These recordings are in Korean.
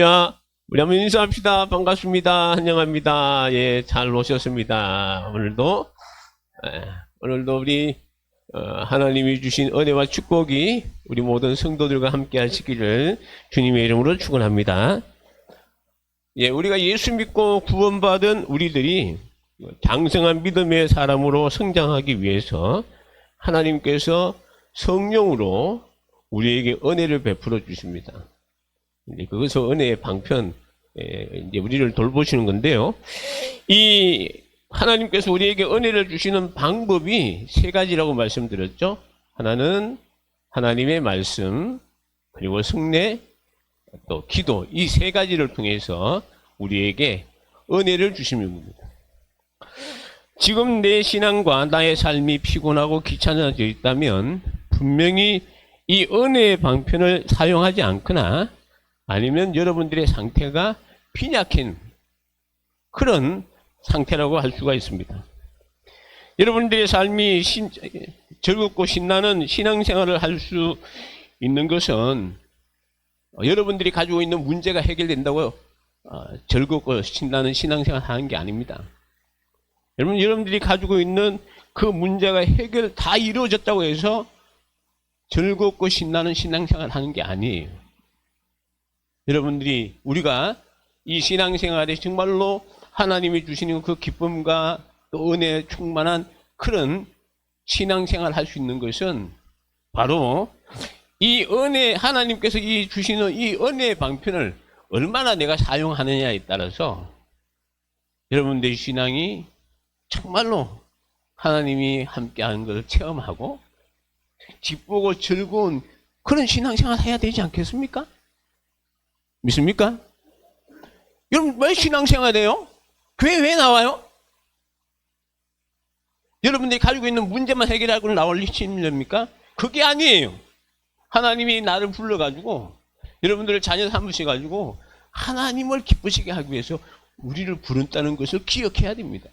야, 우리 한번 인사합시다. 반갑습니다. 환영합니다. 예, 잘 오셨습니다. 오늘도 우리 하나님이 주신 은혜와 축복이 우리 모든 성도들과 함께 하시기를 주님의 이름으로 축원합니다. 예, 우리가 예수 믿고 구원받은 우리들이 장성한 믿음의 사람으로 성장하기 위해서 하나님께서 성령으로 우리에게 은혜를 베풀어 주십니다. 그것은 은혜의 방편, 이제 우리를 돌보시는 건데요. 이 하나님께서 우리에게 은혜를 주시는 방법이 세 가지라고 말씀드렸죠. 하나는 하나님의 말씀, 그리고 성례, 또 기도, 이 세 가지를 통해서 우리에게 은혜를 주십니다. 지금 내 신앙과 나의 삶이 피곤하고 귀찮아져 있다면 분명히 이 은혜의 방편을 사용하지 않거나 아니면 여러분들의 상태가 빈약한 그런 상태라고 할 수가 있습니다. 여러분들의 삶이 즐겁고 신나는 신앙생활을 할 수 있는 것은 여러분들이 가지고 있는 문제가 해결된다고 즐겁고 신나는 신앙생활을 하는 게 아닙니다. 여러분들이 가지고 있는 그 문제가 해결 다 이루어졌다고 해서 즐겁고 신나는 신앙생활을 하는 게 아니에요. 여러분들이 우리가 이 신앙생활에 정말로 하나님이 주시는 그 기쁨과 또 은혜에 충만한 그런 신앙생활을 할 수 있는 것은 바로 이 은혜, 하나님께서 주시는 이 은혜의 방편을 얼마나 내가 사용하느냐에 따라서 여러분들의 신앙이 정말로 하나님이 함께하는 것을 체험하고 기쁘고 즐거운 그런 신앙생활을 해야 되지 않겠습니까? 믿습니까? 여러분 왜 신앙생활 해요? 교회 왜 나와요? 여러분들이 가지고 있는 문제만 해결하고 나올리십니까? 그게 아니에요. 하나님이 나를 불러가지고 여러분들을 자녀 삼으셔가지고 하나님을 기쁘시게 하기 위해서 우리를 부른다는 것을 기억해야 됩니다.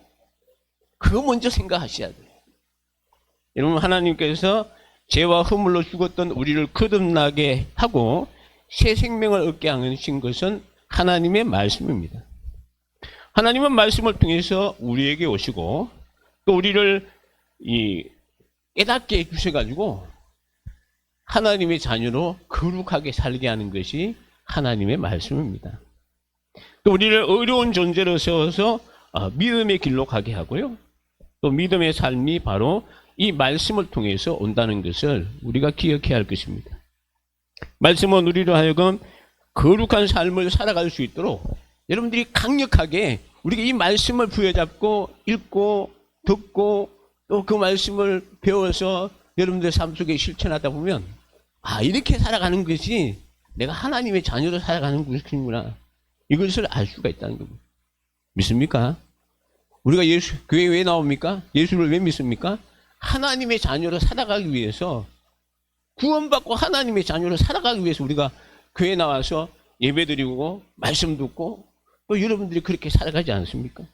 그거 먼저 생각하셔야 돼요. 여러분 하나님께서 죄와 허물로 죽었던 우리를 거듭나게 하고 새 생명을 얻게 하신 것은 하나님의 말씀입니다. 하나님은 말씀을 통해서 우리에게 오시고 또 우리를 깨닫게 해주셔가지고 하나님의 자녀로 거룩하게 살게 하는 것이 하나님의 말씀입니다. 또 우리를 어려운 존재로 세워서 믿음의 길로 가게 하고요. 또 믿음의 삶이 바로 이 말씀을 통해서 온다는 것을 우리가 기억해야 할 것입니다. 말씀은 우리로 하여금 거룩한 삶을 살아갈 수 있도록 여러분들이 강력하게 우리가 이 말씀을 부여잡고 읽고 듣고 또 그 말씀을 배워서 여러분들 삶 속에 실천하다 보면 이렇게 살아가는 것이 내가 하나님의 자녀로 살아가는 것이구나 이것을 알 수가 있다는 겁니다. 믿습니까? 우리가 교회에 왜 나옵니까? 예수를 왜 믿습니까? 하나님의 자녀로 살아가기 위해서 구원받고 하나님의 자녀로 살아가기 위해서 우리가 교회에 나와서 예배드리고 말씀 듣고 또 여러분들이 그렇게 살아가지 않습니까?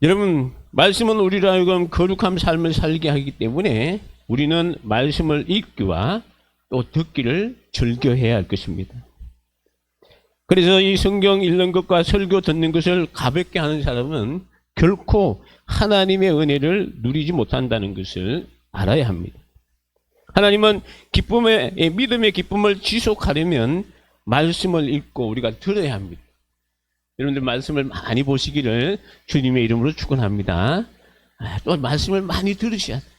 여러분 말씀은 우리로 하여금 거룩한 삶을 살게 하기 때문에 우리는 말씀을 읽기와 또 듣기를 즐겨해야 할 것입니다. 그래서 이 성경 읽는 것과 설교 듣는 것을 가볍게 하는 사람은 결코 하나님의 은혜를 누리지 못한다는 것을 알아야 합니다. 하나님은 믿음의 기쁨을 지속하려면 말씀을 읽고 우리가 들어야 합니다. 여러분들 말씀을 많이 보시기를 주님의 이름으로 축원합니다. 또 말씀을 많이 들으셔야 돼요.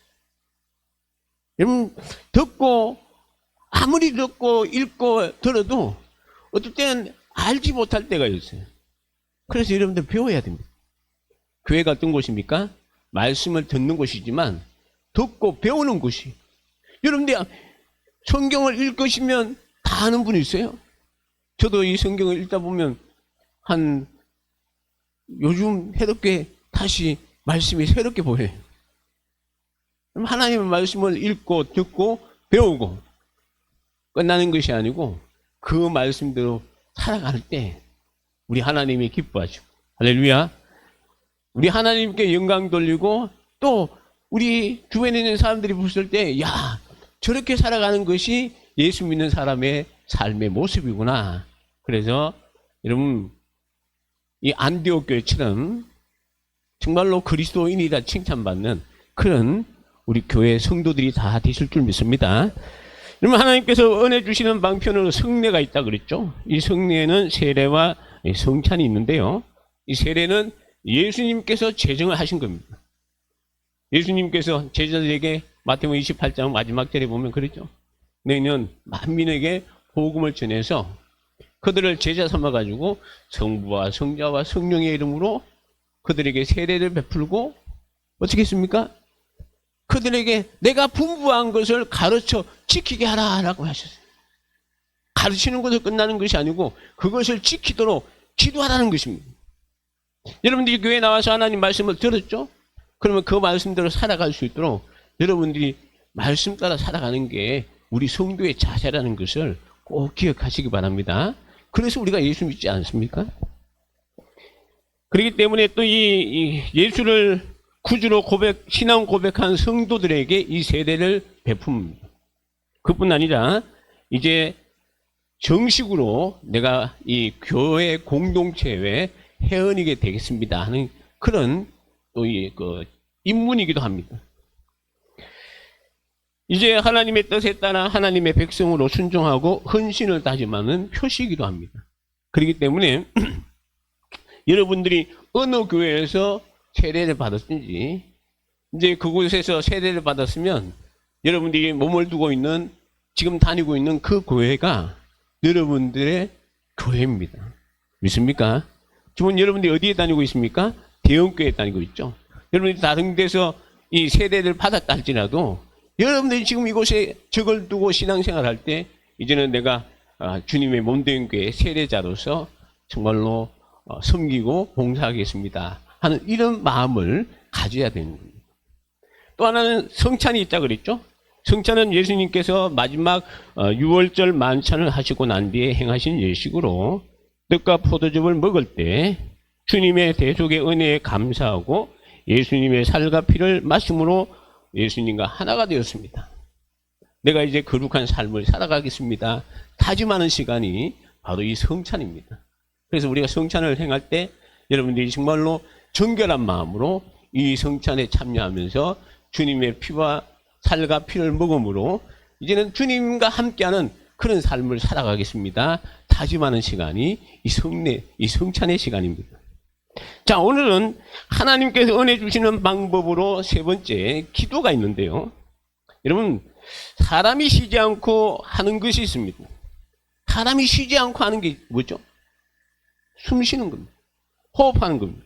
여러분 아무리 듣고 읽고 들어도 어떨 때는 알지 못할 때가 있어요. 그래서 여러분들 배워야 됩니다. 교회가 어떤 곳입니까? 말씀을 듣는 곳이지만 듣고 배우는 곳이. 여러분들 성경을 읽으시면 다 아는 분이 있어요. 저도 이 성경을 읽다 보면 요즘 새롭게 다시 말씀이 새롭게 보여요. 하나님의 말씀을 읽고 듣고 배우고 끝나는 것이 아니고 그 말씀대로 살아갈 때 우리 하나님이 기뻐하시고 할렐루야. 우리 하나님께 영광 돌리고 또 우리 주변에 있는 사람들이 봤을 때 저렇게 살아가는 것이 예수 믿는 사람의 삶의 모습이구나. 그래서 여러분, 이 안디옥 교회처럼 정말로 그리스도인이라 칭찬받는 그런 우리 교회 성도들이 다 되실 줄 믿습니다. 여러분, 하나님께서 은혜 주시는 방편으로 성례가 있다 그랬죠. 이 성례는 세례와 성찬이 있는데요. 이 세례는 예수님께서 제정을 하신 겁니다. 예수님께서 제자들에게 마태복음 28장 마지막 절에 보면 그랬죠. 너희는 만민에게 복음을 전해서 그들을 제자 삼아가지고 성부와 성자와 성령의 이름으로 그들에게 세례를 베풀고 어떻게 했습니까? 그들에게 내가 분부한 것을 가르쳐 지키게 하라라고 하셨어요. 가르치는 것으로 끝나는 것이 아니고 그것을 지키도록 기도하라는 것입니다. 여러분들이 교회에 나와서 하나님 말씀을 들었죠? 그러면 그 말씀대로 살아갈 수 있도록 여러분들이 말씀 따라 살아가는 게 우리 성도의 자세라는 것을 꼭 기억하시기 바랍니다. 그래서 우리가 예수 믿지 않습니까? 그렇기 때문에 또 이 예수를 구주로 신앙 고백한 성도들에게 이 세례를 베풉니다. 그뿐 아니라 이제 정식으로 내가 이 교회 공동체의 회원이게 되겠습니다 하는 그런 또 그 입문이기도 합니다. 이제 하나님의 뜻에 따라 하나님의 백성으로 순종하고 헌신을 다짐하는 표시이기도 합니다. 그렇기 때문에 여러분들이 어느 교회에서 세례를 받았든지 이제 그곳에서 세례를 받았으면 여러분들이 몸을 두고 있는 지금 다니고 있는 그 교회가 여러분들의 교회입니다. 믿습니까? 지금 여러분들이 어디에 다니고 있습니까? 대형교회에 다니고 있죠. 여러분들이 다른 데서 이 세례를 받았다 할지라도 여러분들이 지금 이곳에 적을 두고 신앙생활할 때 이제는 내가 주님의 몸된 교회 세례자로서 정말로 섬기고 봉사하겠습니다 하는 이런 마음을 가져야 되는 겁니다. 또 하나는 성찬이 있다 그랬죠. 성찬은 예수님께서 마지막 6월절 만찬을 하시고 난 뒤에 행하신 예식으로 떡과 포도즙을 먹을 때 주님의 대속의 은혜에 감사하고 예수님의 살과 피를 마심으로 예수님과 하나가 되었습니다. 내가 이제 거룩한 삶을 살아가겠습니다 다짐하는 시간이 바로 이 성찬입니다. 그래서 우리가 성찬을 행할 때 여러분들이 정말로 정결한 마음으로 이 성찬에 참여하면서 주님의 피와 살과 피를 먹음으로 이제는 주님과 함께하는 그런 삶을 살아가겠습니다 다짐하는 시간이 이 성찬의 시간입니다. 자, 오늘은 하나님께서 은혜 주시는 방법으로 세 번째 기도가 있는데요. 여러분, 사람이 쉬지 않고 하는 것이 있습니다. 사람이 쉬지 않고 하는 게 뭐죠? 숨 쉬는 겁니다. 호흡하는 겁니다.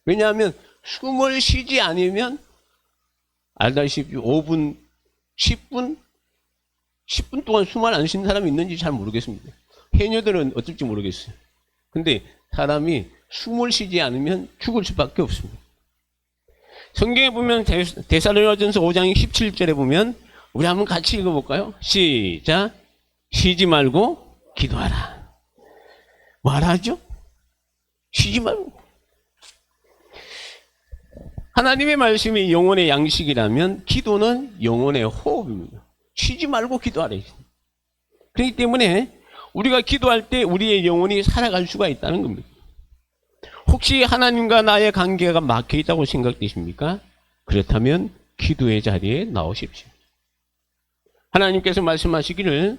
왜냐하면 숨을 쉬지 않으면 알다시피 5분, 10분 동안 숨을 안 쉬는 사람이 있는지 잘 모르겠습니다. 해녀들은 어떨지 모르겠어요. 근데 사람이 숨을 쉬지 않으면 죽을 수밖에 없습니다. 성경에 보면 데살로니가전서 5장 17절에 보면 우리 한번 같이 읽어볼까요? 시작. 쉬지 말고 기도하라. 말하죠? 쉬지 말고. 하나님의 말씀이 영혼의 양식이라면 기도는 영혼의 호흡입니다. 쉬지 말고 기도하라. 그렇기 때문에 우리가 기도할 때 우리의 영혼이 살아갈 수가 있다는 겁니다. 혹시 하나님과 나의 관계가 막혀 있다고 생각되십니까? 그렇다면 기도의 자리에 나오십시오. 하나님께서 말씀하시기를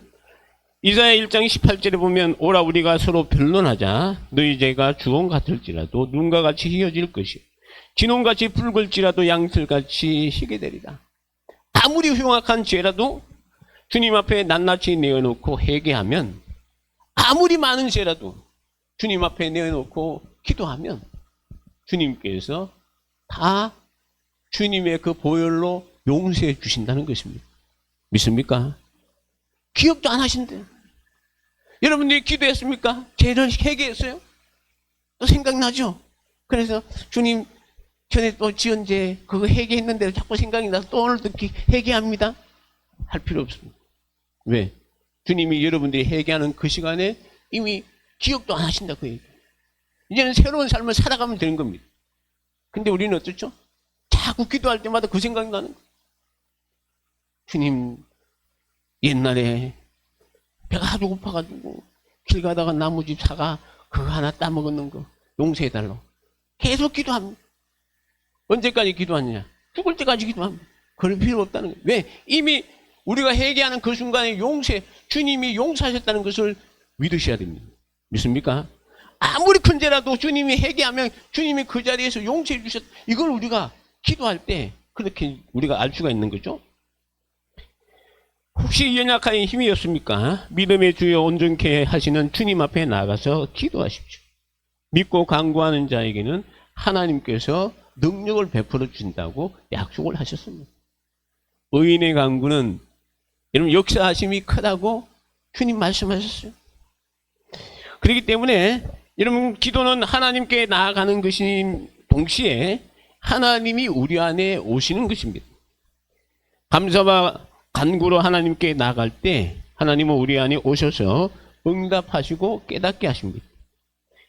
이사야 1장 18절에 보면 오라 우리가 서로 변론하자 너희 죄가 주홍 같을지라도 눈과 같이 희어질 것이 진홍같이 붉을지라도 양털같이 희게 되리라. 아무리 흉악한 죄라도 주님 앞에 낱낱이 내어놓고 회개하면 아무리 많은 죄라도 주님 앞에 내어놓고 기도하면 주님께서 다 주님의 그 보혈로 용서해 주신다는 것입니다. 믿습니까? 기억도 안 하신대요. 여러분들이 기도했습니까? 죄를 회개했어요? 또 생각나죠? 그래서 주님 전에 또 지은 죄 그거 회개했는데 자꾸 생각이 나서 또 오늘도 회개합니다. 할 필요 없습니다. 왜? 주님이 여러분들이 회개하는 그 시간에 이미 기억도 안 하신다 그 얘기. 이제는 새로운 삶을 살아가면 되는 겁니다. 근데 우리는 어떻죠? 자꾸 기도할 때마다 그 생각이 나는 거예요. 주님 옛날에 배가 아주 고파가지고 길 가다가 나무집 사과 그거 하나 따먹었는 거 용서해달라고 계속 기도합니다. 언제까지 기도하느냐? 죽을 때까지 기도합니다. 그럴 필요 없다는 거예요. 왜? 이미 우리가 회개하는 그 순간에 주님이 용서하셨다는 것을 믿으셔야 됩니다. 믿습니까? 아무리 큰 죄라도 주님이 회개하면 주님이 그 자리에서 용서해 주셨다. 이걸 우리가 기도할 때 그렇게 우리가 알 수가 있는 거죠. 혹시 연약한 힘이 없습니까? 믿음의 주여 온전케 하시는 주님 앞에 나가서 기도하십시오. 믿고 간구하는 자에게는 하나님께서 능력을 베풀어 준다고 약속을 하셨습니다. 의인의 간구는 여러분 역사하심이 크다고 주님 말씀하셨어요. 그렇기 때문에 여러분 기도는 하나님께 나아가는 것인 동시에 하나님이 우리 안에 오시는 것입니다. 감사와 간구로 하나님께 나아갈 때 하나님은 우리 안에 오셔서 응답하시고 깨닫게 하십니다.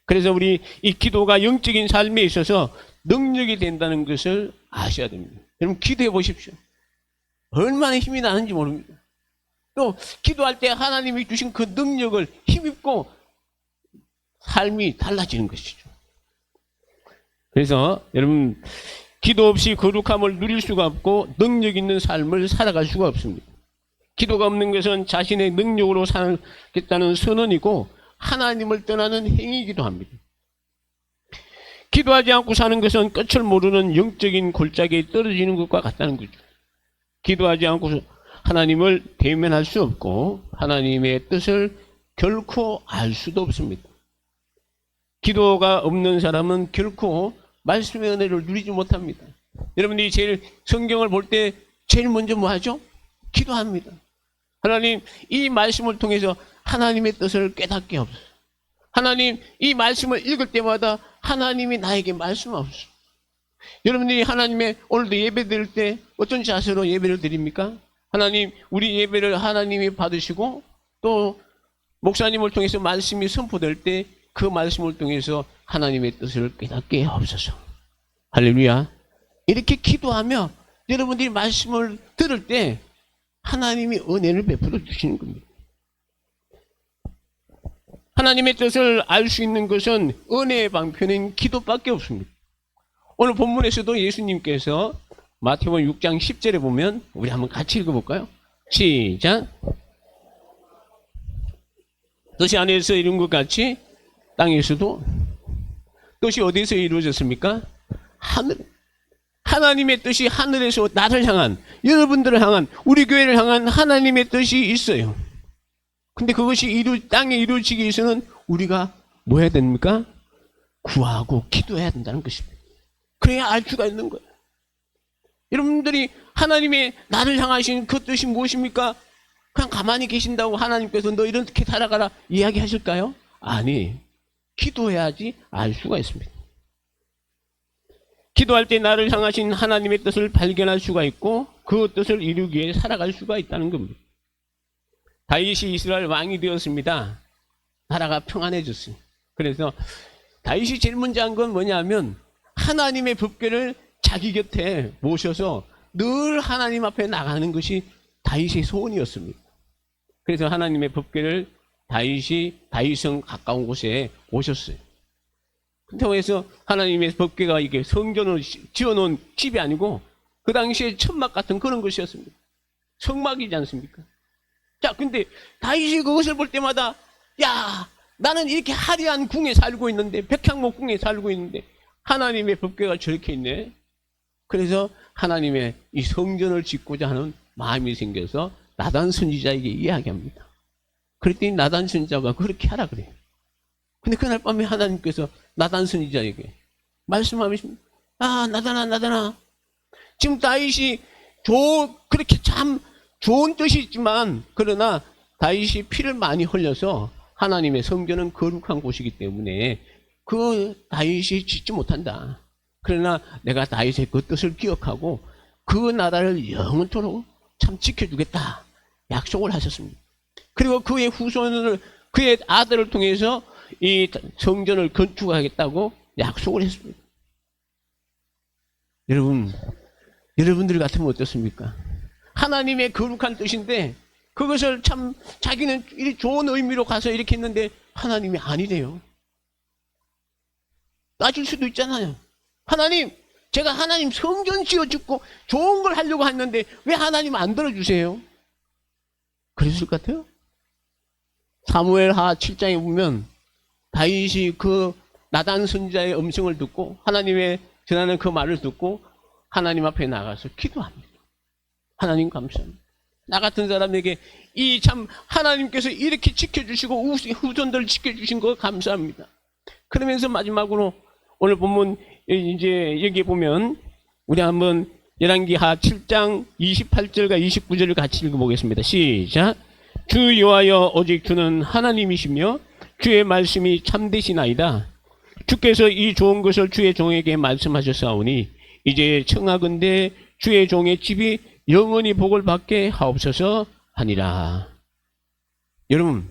그래서 우리 이 기도가 영적인 삶에 있어서 능력이 된다는 것을 아셔야 됩니다. 여러분 기도해 보십시오. 얼마나 힘이 나는지 모릅니다. 또 기도할 때 하나님이 주신 그 능력을 힘입고 삶이 달라지는 것이죠. 그래서 여러분 기도 없이 거룩함을 누릴 수가 없고 능력 있는 삶을 살아갈 수가 없습니다. 기도가 없는 것은 자신의 능력으로 살겠다는 선언이고 하나님을 떠나는 행위이기도 합니다. 기도하지 않고 사는 것은 끝을 모르는 영적인 골짜기에 떨어지는 것과 같다는 거죠. 기도하지 않고 하나님을 대면할 수 없고 하나님의 뜻을 결코 알 수도 없습니다. 기도가 없는 사람은 결코 말씀의 은혜를 누리지 못합니다. 여러분들이 제일 성경을 볼 때 제일 먼저 뭐 하죠? 기도합니다. 하나님 이 말씀을 통해서 하나님의 뜻을 깨닫게 하옵소서. 하나님 이 말씀을 읽을 때마다 하나님이 나에게 말씀하옵소서. 여러분들이 하나님의 오늘도 예배 드릴 때 어떤 자세로 예배를 드립니까? 하나님 우리 예배를 하나님이 받으시고 또 목사님을 통해서 말씀이 선포될 때 그 말씀을 통해서 하나님의 뜻을 깨닫게 하옵소서. 할렐루야. 이렇게 기도하며 여러분들이 말씀을 들을 때 하나님이 은혜를 베풀어 주시는 겁니다. 하나님의 뜻을 알 수 있는 것은 은혜의 방편인 기도밖에 없습니다. 오늘 본문에서도 예수님께서 마태복음 6장 10절에 보면 우리 한번 같이 읽어볼까요? 시작. 뜻이 하늘에서 이룬 것 같이 땅에서도 뜻이 어디서 이루어졌습니까? 하늘. 하나님의 뜻이 하늘에서 나를 향한 여러분들을 향한 우리 교회를 향한 하나님의 뜻이 있어요. 근데 그것이 땅에 이루어지기 위해서는 우리가 뭐 해야 됩니까? 구하고 기도해야 된다는 것입니다. 그래야 알 수가 있는 거예요. 여러분들이 하나님의 나를 향하신 그 뜻이 무엇입니까? 그냥 가만히 계신다고 하나님께서 너 이렇게 살아가라 이야기하실까요? 아니, 기도해야지 알 수가 있습니다. 기도할 때 나를 향하신 하나님의 뜻을 발견할 수가 있고 그 뜻을 이루기 위해 살아갈 수가 있다는 겁니다. 다윗이 이스라엘 왕이 되었습니다. 나라가 평안해졌어요. 그래서 다윗이 제일 먼저 한 건 뭐냐면 하나님의 법궤를 자기 곁에 모셔서 늘 하나님 앞에 나가는 것이 다윗의 소원이었습니다. 그래서 하나님의 법궤를 다윗이 다윗성 가까운 곳에 오셨어요. 그래서 하나님의 법궤가 이게 성전을 지어놓은 집이 아니고 그 당시에 천막 같은 그런 것이었습니다. 성막이지 않습니까? 자, 근데 다윗이 그것을 볼 때마다 야, 나는 이렇게 화려한 궁에 살고 있는데 백향목 궁에 살고 있는데 하나님의 법궤가 저렇게 있네. 그래서 하나님의 이 성전을 짓고자 하는 마음이 생겨서 나단 선지자에게 이야기합니다. 그랬더니 나단 선지자가 그렇게 하라 그래요. 근데 그날 밤에 하나님께서 나단 선지자에게 말씀하십니다. 아, 나단아. 지금 다윗이 그렇게 참 좋은 뜻이 있지만 그러나 다윗이 피를 많이 흘려서 하나님의 성전은 거룩한 곳이기 때문에 그 다윗이 짓지 못한다. 그러나 내가 다윗의 그 뜻을 기억하고 그 나라를 영원토록 참 지켜주겠다. 약속을 하셨습니다. 그리고 그의 후손을 그의 아들을 통해서 이 성전을 건축하겠다고 약속을 했습니다. 여러분들 같으면 어떻습니까? 하나님의 거룩한 뜻인데 그것을 참 자기는 이 좋은 의미로 가서 이렇게 했는데 하나님이 아니래요. 따질 수도 있잖아요. 하나님, 제가 하나님 성전 지어주고 좋은 걸 하려고 했는데 왜 하나님 안 들어주세요? 그랬을 것 같아요. 사무엘하 7장에 보면 다윗이 그 나단 선지자의 음성을 듣고 하나님의 전하는 그 말을 듣고 하나님 앞에 나가서 기도합니다. 하나님 감사합니다. 나 같은 사람에게 이 참 하나님께서 이렇게 지켜주시고 후손들을 지켜주신 거 감사합니다. 그러면서 마지막으로 오늘 본문 이제 여기 보면 우리 한번 열왕기하 7장 28절과 29절을 같이 읽어보겠습니다. 시작. 주 여호와여 오직 주는 하나님이시며 주의 말씀이 참되시나이다. 주께서 이 좋은 것을 주의 종에게 말씀하셨사오니 이제 청하건대 주의 종의 집이 영원히 복을 받게 하옵소서 하니라. 여러분,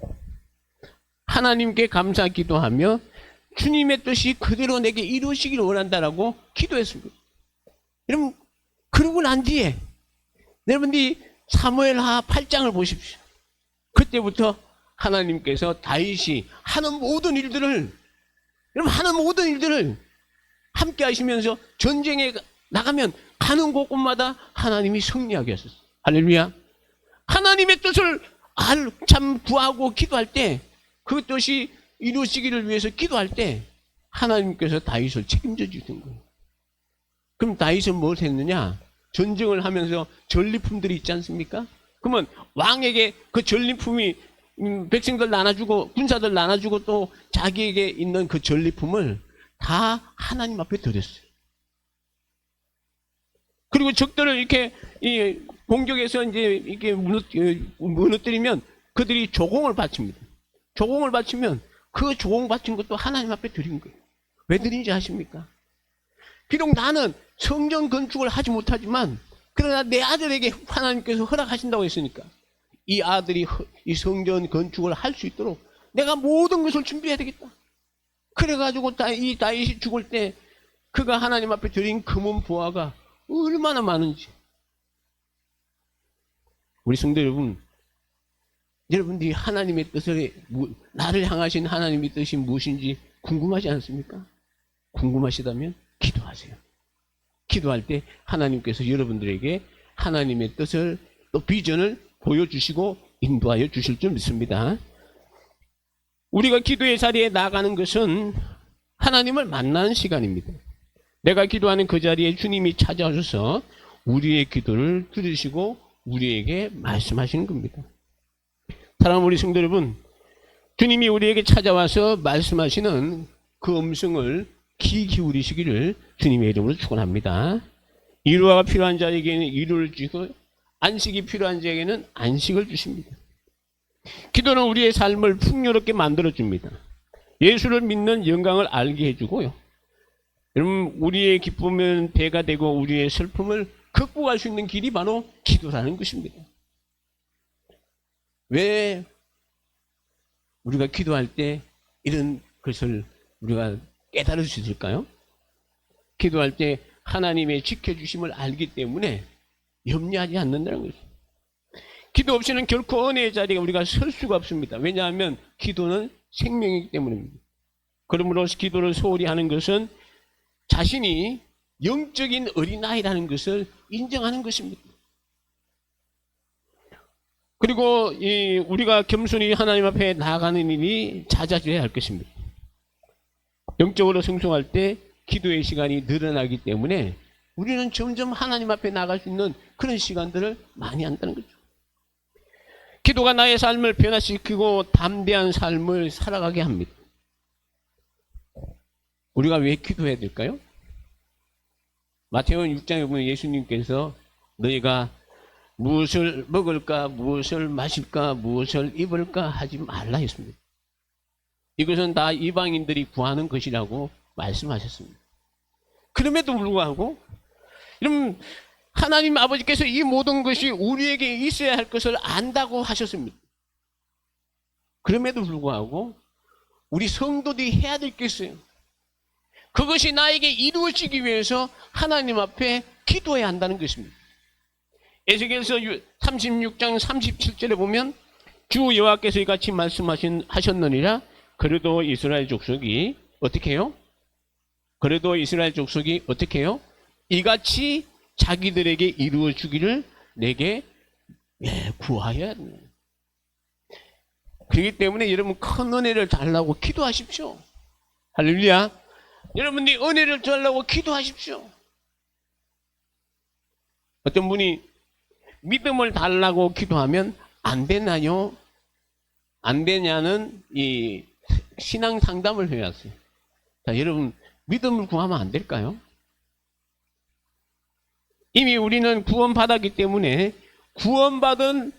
하나님께 감사 기도하며 주님의 뜻이 그대로 내게 이루어지기를 원한다라고 기도했습니다. 여러분, 그러고 난 뒤에 여러분들이 사무엘하 8장을 보십시오. 그때부터 하나님께서 다윗이 하는 모든 일들을 함께 하시면서 전쟁에 나가면 가는 곳곳마다 하나님이 승리하게 하셨어요. 할렐루야. 하나님의 뜻을 참 구하고 기도할 때 그 뜻이 이루어지기를 위해서 기도할 때 하나님께서 다윗을 책임져 주신 거예요. 그럼 다윗은 뭘 했느냐? 전쟁을 하면서 전리품들이 있지 않습니까? 그러면 왕에게 그 전리품이 백성들 나눠주고 군사들 나눠주고 또 자기에게 있는 그 전리품을 다 하나님 앞에 드렸어요. 그리고 적들을 이렇게 공격해서 이제 이렇게 무너뜨리면 그들이 조공을 바칩니다. 조공을 바치면 그 조공 바친 것도 하나님 앞에 드린 거예요. 왜 드린지 아십니까? 비록 나는 성전 건축을 하지 못하지만 그러나 내 아들에게 하나님께서 허락하신다고 했으니까 이 아들이 이 성전 건축을 할 수 있도록 내가 모든 것을 준비해야 되겠다. 그래가지고 이 다윗이 죽을 때 그가 하나님 앞에 드린 금은 보화가 얼마나 많은지. 우리 성도 여러분, 여러분들이 하나님의 뜻을, 나를 향하신 하나님의 뜻이 무엇인지 궁금하지 않습니까? 궁금하시다면 기도하세요. 기도할 때 하나님께서 여러분들에게 하나님의 뜻을 또 비전을 보여주시고 인도하여 주실 줄 믿습니다. 우리가 기도의 자리에 나가는 것은 하나님을 만나는 시간입니다. 내가 기도하는 그 자리에 주님이 찾아오셔서 우리의 기도를 들으시고 우리에게 말씀하시는 겁니다. 사랑하는 우리 성도 여러분, 주님이 우리에게 찾아와서 말씀하시는 그 음성을 귀 기울이시기를 주님의 이름으로 축원합니다. 위로가 필요한 자에게는 위로를 주시고 안식이 필요한 자에게는 안식을 주십니다. 기도는 우리의 삶을 풍요롭게 만들어줍니다. 예수를 믿는 영광을 알게 해주고요. 여러분, 우리의 기쁨은 배가 되고 우리의 슬픔을 극복할 수 있는 길이 바로 기도라는 것입니다. 왜 우리가 기도할 때 이런 것을 우리가 깨달을 수 있을까요? 기도할 때 하나님의 지켜주심을 알기 때문에 염려하지 않는다는 거죠. 기도 없이는 결코 은혜의 자리에 우리가 설 수가 없습니다. 왜냐하면 기도는 생명이기 때문입니다. 그러므로 기도를 소홀히 하는 것은 자신이 영적인 어린아이라는 것을 인정하는 것입니다. 그리고 우리가 겸손히 하나님 앞에 나아가는 일이 잦아져야 할 것입니다. 영적으로 성숙할 때 기도의 시간이 늘어나기 때문에 우리는 점점 하나님 앞에 나갈 수 있는 그런 시간들을 많이 한다는 거죠. 기도가 나의 삶을 변화시키고 담대한 삶을 살아가게 합니다. 우리가 왜 기도해야 될까요? 마태복음 6장에 보면 예수님께서 너희가 무엇을 먹을까, 무엇을 마실까, 무엇을 입을까 하지 말라 했습니다. 이것은 다 이방인들이 구하는 것이라고 말씀하셨습니다. 그럼에도 불구하고 여러분, 하나님 아버지께서 이 모든 것이 우리에게 있어야 할 것을 안다고 하셨습니다. 그럼에도 불구하고 우리 성도들이 해야 될 게 있어요. 그것이 나에게 이루어지기 위해서 하나님 앞에 기도해야 한다는 것입니다. 에스겔서 36장 37절에 보면 주 여호와께서 이같이 말씀하셨느니라. 그래도 이스라엘 족속이 어떻게 해요? 그래도 이스라엘 족속이 어떻게 해요? 이같이 자기들에게 이루어 주기를 내게 구하여야 합니다. 그렇기 때문에 여러분 큰 은혜를 달라고 기도하십시오. 할렐루야. 여러분들이 은혜를 달라고 기도하십시오. 어떤 분이 믿음을 달라고 기도하면 안 되나요? 안 되냐는 이 신앙 상담을 해왔어요. 자, 여러분 믿음을 구하면 안 될까요? 이미 우리는 구원받았기 때문에 구원받은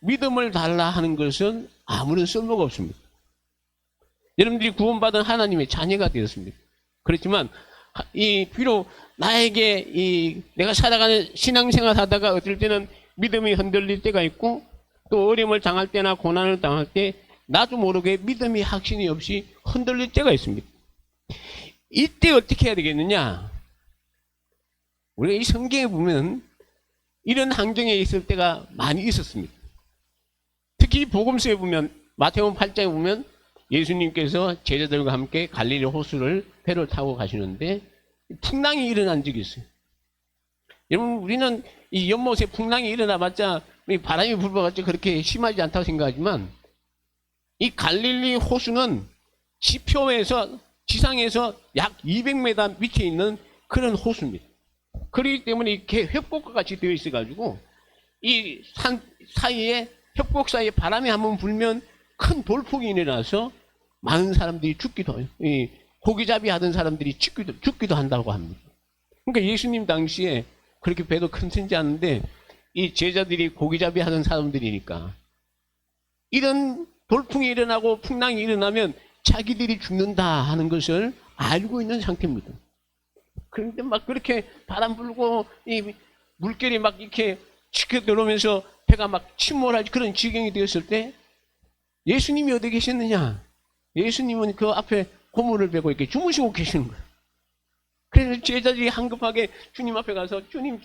믿음을 달라 하는 것은 아무런 쓸모가 없습니다. 여러분들이 구원받은 하나님의 자녀가 되었습니다. 그렇지만 비록 나에게 내가 살아가는 신앙생활 하다가 어떨 때는 믿음이 흔들릴 때가 있고 또 어려움을 당할 때나 고난을 당할 때 나도 모르게 믿음이 확신이 없이 흔들릴 때가 있습니다. 이때 어떻게 해야 되겠느냐? 우리가 이 성경에 보면 이런 환경에 있을 때가 많이 있었습니다. 특히 복음서에 보면 마태복음 8장에 보면 예수님께서 제자들과 함께 갈릴리 호수를 배를 타고 가시는데 풍랑이 일어난 적이 있어요. 여러분 우리는 이 연못에 풍랑이 일어나봤자 바람이 불어봤자 그렇게 심하지 않다고 생각하지만 이 갈릴리 호수는 지상에서 약 200m 밑에 있는 그런 호수입니다. 그렇기 때문에 이렇게 협곡과 같이 되어 있어가지고 이 산 사이에 협곡 사이에 바람이 한번 불면 큰 돌풍이 일어나서 많은 사람들이 죽기도 해요. 이 고기잡이 하던 사람들이 죽기도 한다고 합니다. 그러니까 예수님 당시에 그렇게 배도 큰지 않은데 이 제자들이 고기잡이 하던 사람들이니까 이런 돌풍이 일어나고 풍랑이 일어나면 자기들이 죽는다 하는 것을 알고 있는 상태입니다. 그런데 막 그렇게 바람 불고 이 물결이 막 이렇게 치켜 들어오면서 배가 막 침몰할 그런 지경이 되었을 때 예수님이 어디 계셨느냐? 예수님은 그 앞에 고무를 베고 이렇게 주무시고 계시는 거예요. 그래서 제자들이 한급하게 주님 앞에 가서 주님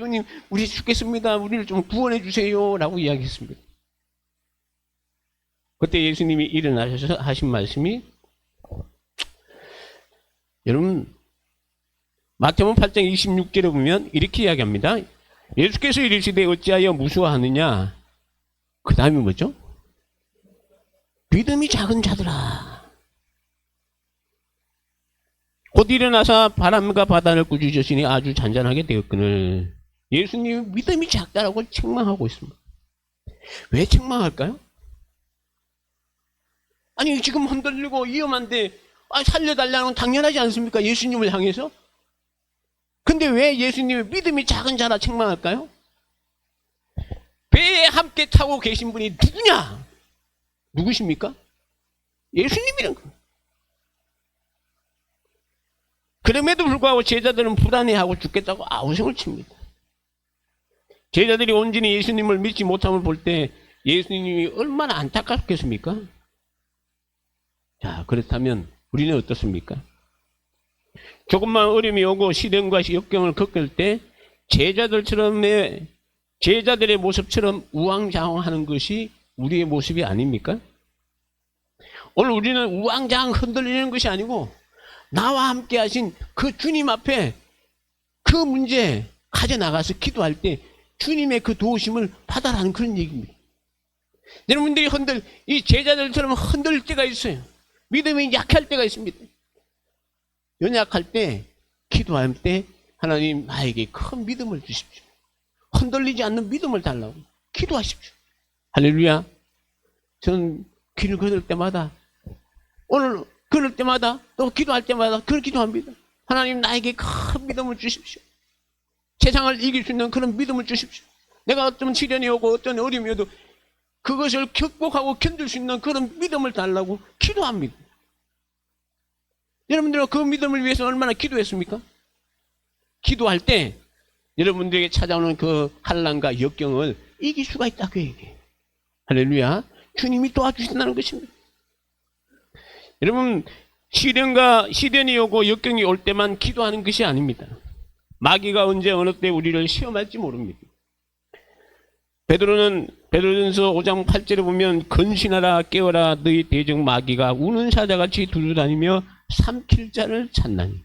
우리 죽겠습니다. 우리를 좀 구원해 주세요 라고 이야기했습니다. 그때 예수님이 일어나셔서 하신 말씀이 여러분 마태복음 8장 26절에 보면 이렇게 이야기합니다. 예수께서 이르시되 어찌하여 무수하느냐? 그 다음이 뭐죠? 믿음이 작은 자들아. 곧 일어나서 바람과 바다를 꾸짖으시니 아주 잔잔하게 되었거늘. 예수님이 믿음이 작다라고 책망하고 있습니다. 왜 책망할까요? 아니 지금 흔들리고 위험한데 살려달라는 건 당연하지 않습니까? 예수님을 향해서. 근데 왜 예수님이 믿음이 작은 자라 책망할까요? 배에 함께 타고 계신 분이 누구냐? 누구십니까? 예수님이란 거예요. 그럼에도 불구하고 제자들은 불안해하고 죽겠다고 아우성을 칩니다. 제자들이 온전히 예수님을 믿지 못함을 볼 때 예수님이 얼마나 안타깝겠습니까? 자, 그렇다면 우리는 어떻습니까? 조금만 어려움이 오고 시련과 역경을 겪을 때 제자들의 모습처럼 우왕좌왕하는 것이 우리의 모습이 아닙니까? 오늘 우리는 우왕좌왕 흔들리는 것이 아니고 나와 함께 하신 그 주님 앞에 그 문제 가져나가서 기도할 때 주님의 그 도우심을 받아라는 그런 얘기입니다. 여러분들이 이 제자들처럼 흔들릴 때가 있어요. 믿음이 약할 때가 있습니다. 연약할 때, 기도할 때 하나님 나에게 큰 믿음을 주십시오. 흔들리지 않는 믿음을 달라고 기도하십시오. 할렐루야. 저는 길을 걸을 때마다 오늘 걸을 때마다 또 기도할 때마다 그런 기도합니다. 하나님 나에게 큰 믿음을 주십시오. 세상을 이길 수 있는 그런 믿음을 주십시오. 내가 어떤 시련이 오고 어떤 어려움이 오도 그것을 극복하고 견딜 수 있는 그런 믿음을 달라고 기도합니다. 여러분들은 그 믿음을 위해서 얼마나 기도했습니까? 기도할 때 여러분들에게 찾아오는 그 환난과 역경을 이길 수가 있다고 얘기해요. 할렐루야. 주님이 도와주신다는 것입니다. 여러분 시련이 오고 역경이 올 때만 기도하는 것이 아닙니다. 마귀가 언제 어느 때 우리를 시험할지 모릅니다. 베드로전서 5장 8절에 보면 근신하라 깨어라 너희 대적 마귀가 우는 사자같이 두루다니며 삼킬 자를 찾나니.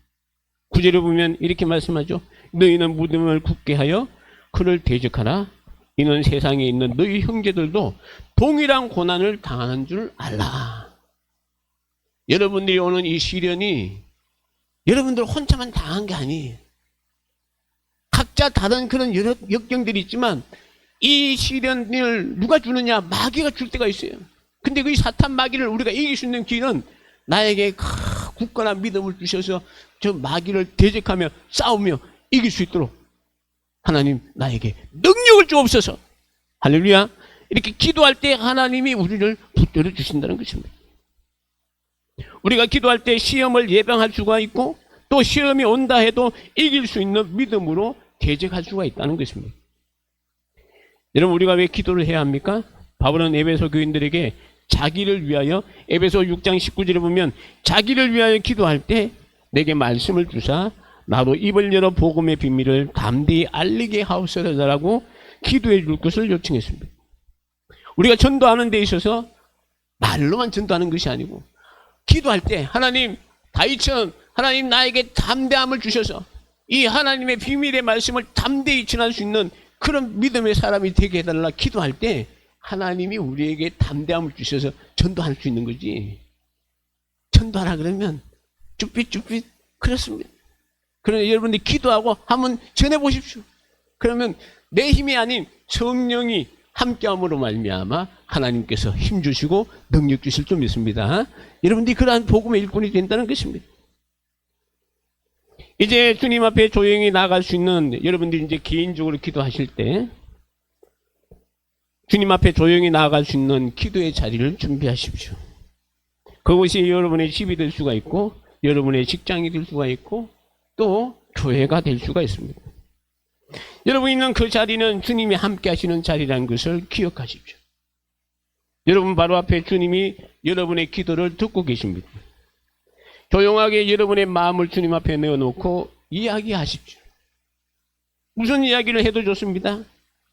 9절에 보면 이렇게 말씀하죠. 너희는 무덤을 굳게 하여 그를 대적하라. 이는 세상에 있는 너희 형제들도 동일한 고난을 당하는 줄 알라. 여러분들이 오는 이 시련이 여러분들 혼자만 당한 게 아니에요. 각자 다른 그런 여러 역경들이 있지만 이 시련을 누가 주느냐? 마귀가 줄 때가 있어요. 근데 그 사탄 마귀를 우리가 이길 수 있는 길은 나에게 굳건한 믿음을 주셔서 저 마귀를 대적하며 싸우며 이길 수 있도록 하나님 나에게 능력을 주옵소서. 할렐루야. 이렇게 기도할 때 하나님이 우리를 붙들어 주신다는 것입니다. 우리가 기도할 때 시험을 예방할 수가 있고 또 시험이 온다 해도 이길 수 있는 믿음으로 대적할 수가 있다는 것입니다. 여러분, 우리가 왜 기도를 해야 합니까? 바울은 에베소 교인들에게 자기를 위하여, 에베소 6장 19절에 보면 자기를 위하여 기도할 때 내게 말씀을 주사 나도 입을 열어 복음의 비밀을 담대히 알리게 하옵소서라고 기도해 줄 것을 요청했습니다. 우리가 전도하는 데 있어서 말로만 전도하는 것이 아니고 기도할 때 하나님, 다윗처럼 하나님 나에게 담대함을 주셔서 이 하나님의 비밀의 말씀을 담대히 전할 수 있는 그런 믿음의 사람이 되게 해달라 기도할 때 하나님이 우리에게 담대함을 주셔서 전도할 수 있는 거지. 전도하라 그러면 쭈삣쭈삣 그렇습니다. 그러나 여러분들이 기도하고 한번 전해보십시오. 그러면 내 힘이 아닌 성령이 함께함으로 말미암아 하나님께서 힘 주시고 능력 주실 줄 믿습니다. 여러분들이 그러한 복음의 일꾼이 된다는 것입니다. 이제 주님 앞에 조용히 나갈 수 있는, 여러분들이 이제 개인적으로 기도하실 때 주님 앞에 조용히 나아갈 수 있는 기도의 자리를 준비하십시오. 그것이 여러분의 집이 될 수가 있고 여러분의 직장이 될 수가 있고 또 교회가 될 수가 있습니다. 여러분이 있는 그 자리는 주님이 함께 하시는 자리라는 것을 기억하십시오. 여러분 바로 앞에 주님이 여러분의 기도를 듣고 계십니다. 조용하게 여러분의 마음을 주님 앞에 내어놓고 이야기하십시오. 무슨 이야기를 해도 좋습니다.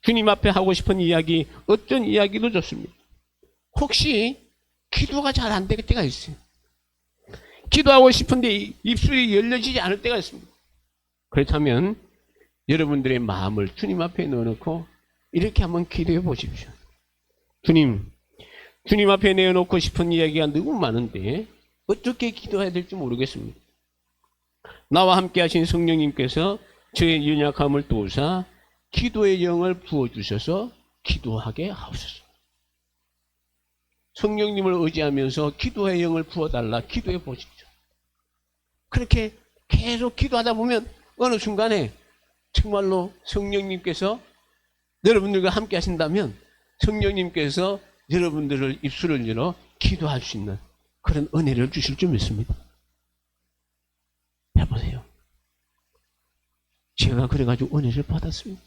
주님 앞에 하고 싶은 이야기, 어떤 이야기도 좋습니다. 혹시 기도가 잘 안 될 때가 있어요. 기도하고 싶은데 입술이 열려지지 않을 때가 있습니다. 그렇다면 여러분들의 마음을 주님 앞에 넣어놓고 이렇게 한번 기도해 보십시오. 주님 앞에 내어놓고 싶은 이야기가 너무 많은데 어떻게 기도해야 될지 모르겠습니다. 나와 함께 하신 성령님께서 저의 연약함을 도우사 기도의 영을 부어주셔서 기도하게 하옵소서. 성령님을 의지하면서 기도의 영을 부어달라 기도해 보십시오. 그렇게 계속 기도하다 보면 어느 순간에 정말로 성령님께서 여러분들과 함께 하신다면 성령님께서 여러분들을 입술을 열어 기도할 수 있는 그런 은혜를 주실 줄 믿습니다. 해보세요. 제가 그래가지고 은혜를 받았습니다.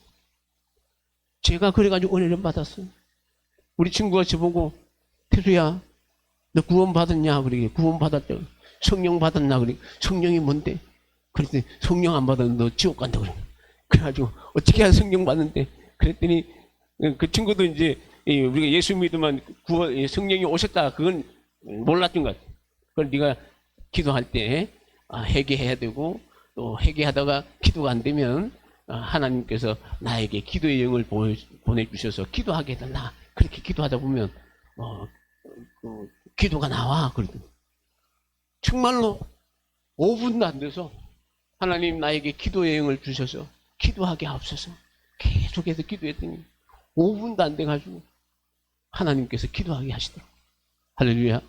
제가 그래가지고 은혜를 받았어요. 우리 친구가 저보고 태수야 너 구원 받았냐? 그러게 구원 받았다. 성령 받았나? 그러게 성령이 뭔데? 그랬더니 성령 안 받았는데 너 지옥 간다 그래. 그래가지고 어떻게 해야 성령 받는데? 그랬더니 그 친구도 이제 우리가 예수 믿으면 구원 성령이 오셨다 그건 몰랐던 것 같아. 그걸 네가 기도할 때 회개해야 되고 또 회개하다가 기도가 안 되면 하나님께서 나에게 기도의 영을 보내주셔서 기도하게 해달라. 그렇게 기도하다 보면 기도가 나와. 그러더니 정말로 5분도 안 돼서 하나님 나에게 기도의 영을 주셔서 기도하게 하옵소서. 계속해서 기도했더니 5분도 안 돼가지고 하나님께서 기도하게 하시더라고요. 할렐루야.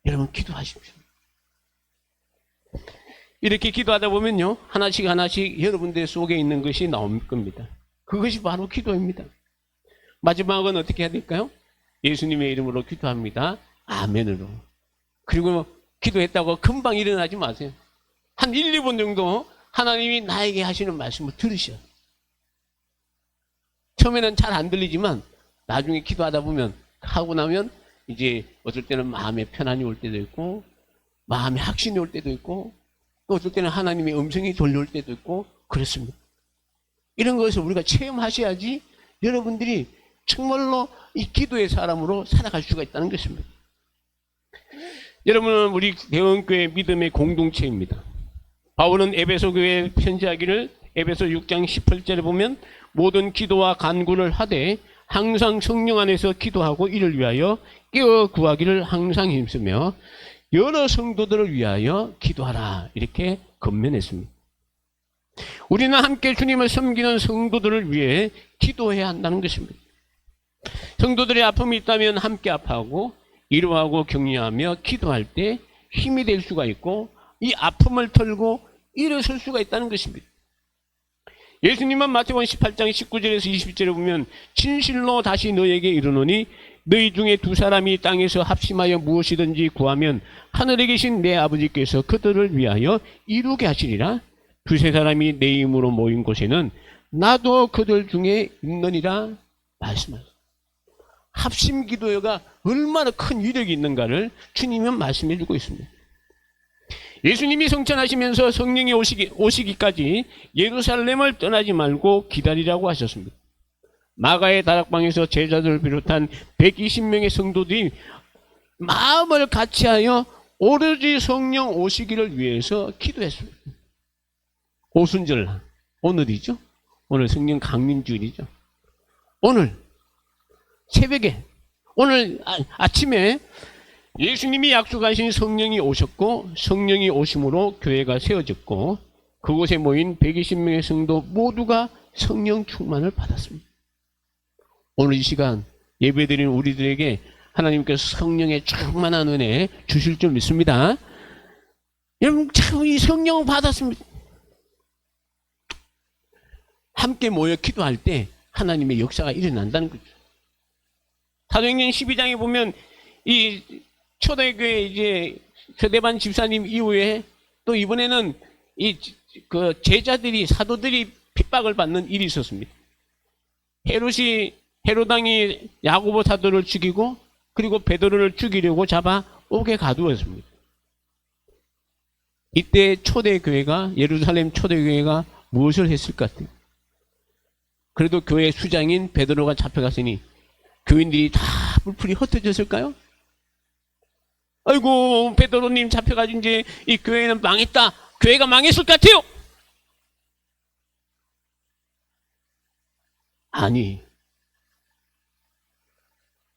여러분 기도하십시오. 이렇게 기도하다 보면요 하나씩 하나씩 여러분들 속에 있는 것이 나올 겁니다. 그것이 바로 기도입니다. 마지막은 어떻게 해야 될까요? 예수님의 이름으로 기도합니다. 아멘으로. 그리고 기도했다고 금방 일어나지 마세요. 한 1, 2분 정도 하나님이 나에게 하시는 말씀을 들으셔. 처음에는 잘 안 들리지만 나중에 기도하다 보면 하고 나면 이제 어떨 때는 마음에 편안이 올 때도 있고 마음에 확신이 올 때도 있고 또 어떨 때는 하나님의 음성이 들려올 때도 있고 그렇습니다. 이런 것을 우리가 체험하셔야지 여러분들이 정말로 이 기도의 사람으로 살아갈 수가 있다는 것입니다. 여러분은 우리 대원교회 믿음의 공동체입니다. 바울은 에베소 교회에 편지하기를 에베소 6장 18절에 보면 모든 기도와 간구를 하되 항상 성령 안에서 기도하고 이를 위하여 깨어 구하기를 항상 힘쓰며 여러 성도들을 위하여 기도하라 이렇게 권면했습니다. 우리는 함께 주님을 섬기는 성도들을 위해 기도해야 한다는 것입니다. 성도들의 아픔이 있다면 함께 아파하고 위로하고 격려하며 기도할 때 힘이 될 수가 있고 이 아픔을 털고 일어설 수가 있다는 것입니다. 예수님은 마태복음 18장 19절에서 20절에 보면 진실로 다시 너에게 이르노니 너희 중에 두 사람이 땅에서 합심하여 무엇이든지 구하면 하늘에 계신 내 아버지께서 그들을 위하여 이루게 하시리라. 두세 사람이 내 이름으로 모인 곳에는 나도 그들 중에 있느니라 말씀하셨습니다. 합심 기도가 얼마나 큰 위력이 있는가를 주님은 말씀해 주고 있습니다. 예수님이 성천하시면서 성령이 오시기까지 예루살렘을 떠나지 말고 기다리라고 하셨습니다. 마가의 다락방에서 제자들을 비롯한 120명의 성도들이 마음을 같이하여 오로지 성령 오시기를 위해서 기도했습니다. 오순절 오늘이죠. 오늘 성령 강림주일이죠. 오늘 새벽에 오늘 아침에 예수님이 약속하신 성령이 오셨고 성령이 오심으로 교회가 세워졌고 그곳에 모인 120명의 성도 모두가 성령 충만을 받았습니다. 오늘 이 시간 예배드리는 우리들에게 하나님께서 성령의 충만한 은혜 주실 줄 믿습니다. 여러분 참 이 성령을 받았습니다. 함께 모여 기도할 때 하나님의 역사가 일어난다는 거죠. 사도행전 12장에 보면 이 초대교회 이제 서대반 집사님 이후에 또 이번에는 그 제자들이 사도들이 핍박을 받는 일이 있었습니다. 헤로당이 야고보 사도를 죽이고 그리고 베드로를 죽이려고 잡아 옥에 가두었습니다. 이때 초대교회가 예루살렘 초대교회가 무엇을 했을 것 같아요? 그래도 교회 수장인 베드로가 잡혀갔으니 교인들이 다 불풀이 흩어졌을까요? 아이고 베드로님 잡혀가지고 이제 이 교회는 망했다. 교회가 망했을 것 같아요. 아니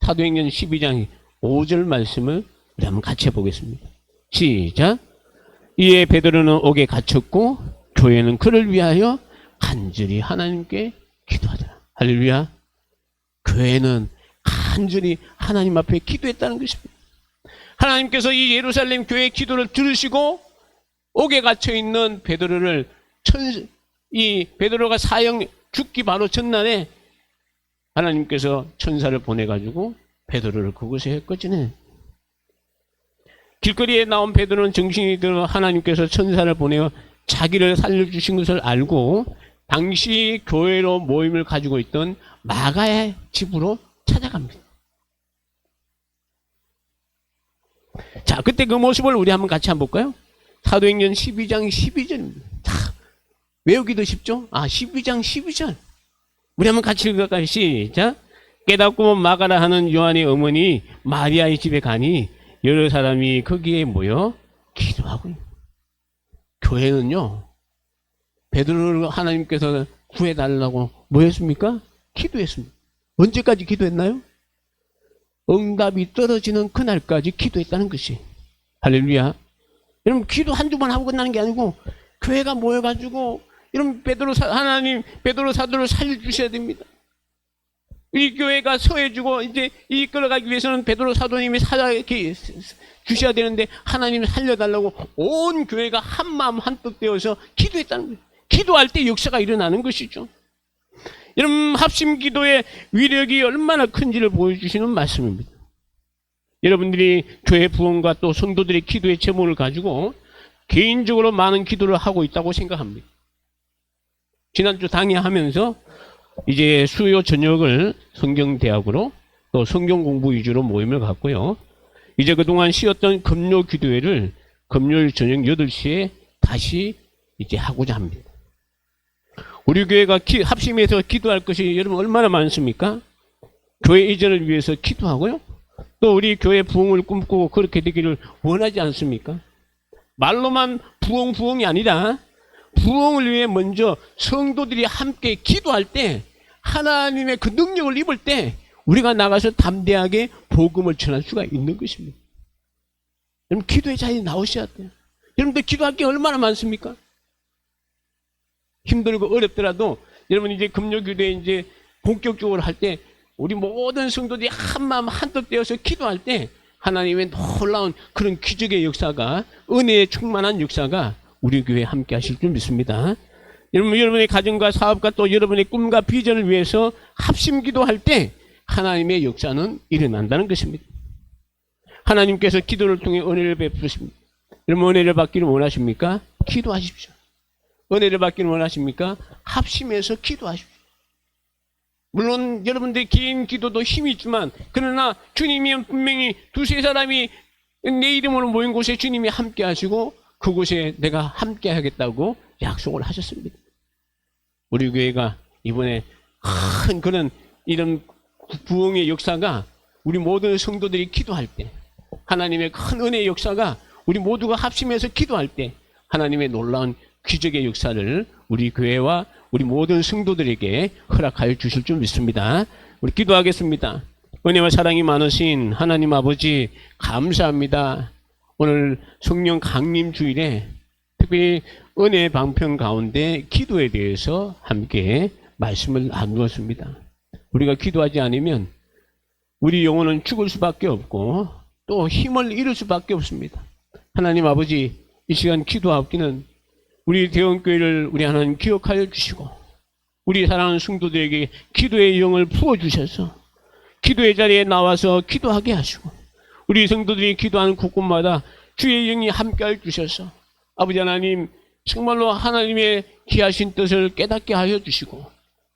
사도행전 12장 5절 말씀을 우리 한번 같이 해보겠습니다. 시작. 이에 베드로는 옥에 갇혔고 교회는 그를 위하여 간절히 하나님께 기도하더라. 할렐루야. 교회는 간절히 하나님 앞에 기도했다는 것입니다. 하나님께서 이 예루살렘 교회의 기도를 들으시고 옥에 갇혀있는 베드로를 이 베드로가 사형 죽기 바로 전날에 하나님께서 천사를 보내가지고 베드로를 그곳에 꺼지네. 길거리에 나온 베드로는 정신이 들어 하나님께서 천사를 보내어 자기를 살려주신 것을 알고 당시 교회로 모임을 가지고 있던 마가의 집으로 찾아갑니다. 자, 그때 그 모습을 우리 한번 같이 한번 볼까요? 사도행전 12장 12절입니다. 자, 외우기도 쉽죠? 12장 12절. 우리 한번 같이 읽을까요? 시작. 깨닫고 마가라 하는 요한의 어머니 마리아의 집에 가니 여러 사람이 거기에 모여 기도하고 있습니다. 교회는요, 베드로를 하나님께서 구해달라고 뭐 했습니까? 기도했습니다. 언제까지 기도했나요? 응답이 떨어지는 그날까지 기도했다는 것이. 할렐루야. 여러분 기도 한두 번 하고 끝나는 게 아니고 교회가 모여가지고 여러분 베드로 사도를 살려주셔야 됩니다. 이 교회가 서해주고 이제 이끌어가기 위해서는 베드로 사도님이 주셔야 되는데 하나님이 살려달라고 온 교회가 한마음 한뜻 되어서 기도했다는 거예요. 기도할 때 역사가 일어나는 것이죠. 여러분 합심 기도의 위력이 얼마나 큰지를 보여주시는 말씀입니다. 여러분들이 교회 부흥과 또 성도들의 기도의 제목을 가지고 개인적으로 많은 기도를 하고 있다고 생각합니다. 지난주 당회하면서 이제 수요 저녁을 성경대학으로 또 성경 공부 위주로 모임을 갖고요. 이제 그동안 쉬었던 금요 기도회를 금요일 저녁 8시에 다시 이제 하고자 합니다. 우리 교회가 합심해서 기도할 것이 여러분 얼마나 많습니까? 교회 이전을 위해서 기도하고요. 또 우리 교회 부흥을 꿈꾸고 그렇게 되기를 원하지 않습니까? 말로만 부흥이 아니라 부흥을 위해 먼저 성도들이 함께 기도할 때 하나님의 그 능력을 입을 때 우리가 나가서 담대하게 복음을 전할 수가 있는 것입니다. 여러분 기도의 자리에 나오셔야 돼요. 여러분들 기도할 게 얼마나 많습니까? 힘들고 어렵더라도 여러분 이제 금요기도에 이제 본격적으로 할 때 우리 모든 성도들이 한마음 한뜻 되어서 기도할 때 하나님의 놀라운 그런 기적의 역사가 은혜에 충만한 역사가 우리 교회에 함께 하실 줄 믿습니다. 여러분의 가정과 사업과 또 여러분의 꿈과 비전을 위해서 합심 기도할 때 하나님의 역사는 일어난다는 것입니다. 하나님께서 기도를 통해 은혜를 베푸십니다. 여러분 은혜를 받기를 원하십니까? 기도하십시오. 은혜를 받기를 원하십니까? 합심해서 기도하십시오. 물론 여러분들의 긴 기도도 힘이 있지만 그러나 주님이 분명히 두세 사람이 내 이름으로 모인 곳에 주님이 함께 하시고 그곳에 내가 함께 하겠다고 약속을 하셨습니다. 우리 교회가 이번에 큰 그런 이런 부흥의 역사가 우리 모든 성도들이 기도할 때 하나님의 큰 은혜의 역사가 우리 모두가 합심해서 기도할 때 하나님의 놀라운 기적의 역사를 우리 교회와 우리 모든 성도들에게 허락하여 주실 줄 믿습니다. 우리 기도하겠습니다. 은혜와 사랑이 많으신 하나님 아버지 감사합니다. 오늘 성령 강림 주일에 특별히 은혜 방편 가운데 기도에 대해서 함께 말씀을 나누었습니다. 우리가 기도하지 않으면 우리 영혼은 죽을 수밖에 없고 또 힘을 잃을 수밖에 없습니다. 하나님 아버지 이 시간 기도하기는 우리 대원교회를 우리 하나님 기억하여 주시고 우리 사랑하는 성도들에게 기도의 영을 부어주셔서 기도의 자리에 나와서 기도하게 하시고 우리 성도들이 기도하는 곳곳마다 주의 영이 함께하여 주셔서 아버지 하나님 정말로 하나님의 귀하신 뜻을 깨닫게 하여 주시고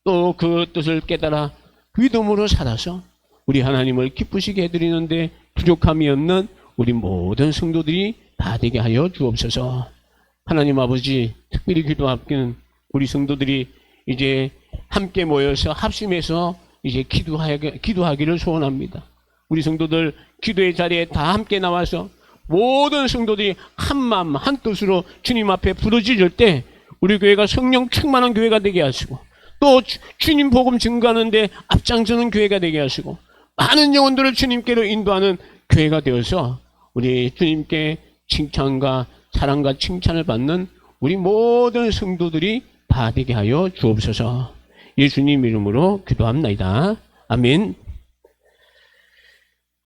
또 그 뜻을 깨달아 믿음으로 살아서 우리 하나님을 기쁘시게 해드리는데 부족함이 없는 우리 모든 성도들이 다 되게 하여 주옵소서. 하나님 아버지 특별히 기도하기는 우리 성도들이 이제 함께 모여서 합심해서 이제 기도하기를 소원합니다. 우리 성도들 기도의 자리에 다 함께 나와서 모든 성도들이 한마음 한뜻으로 주님 앞에 부르짖을 때 우리 교회가 성령 충만한 교회가 되게 하시고 또 주님 복음 증거하는데 앞장서는 교회가 되게 하시고 많은 영혼들을 주님께로 인도하는 교회가 되어서 우리 주님께 칭찬과 사랑과 칭찬을 받는 우리 모든 성도들이 다 되게 하여 주옵소서. 예수님 이름으로 기도합니다. 아멘.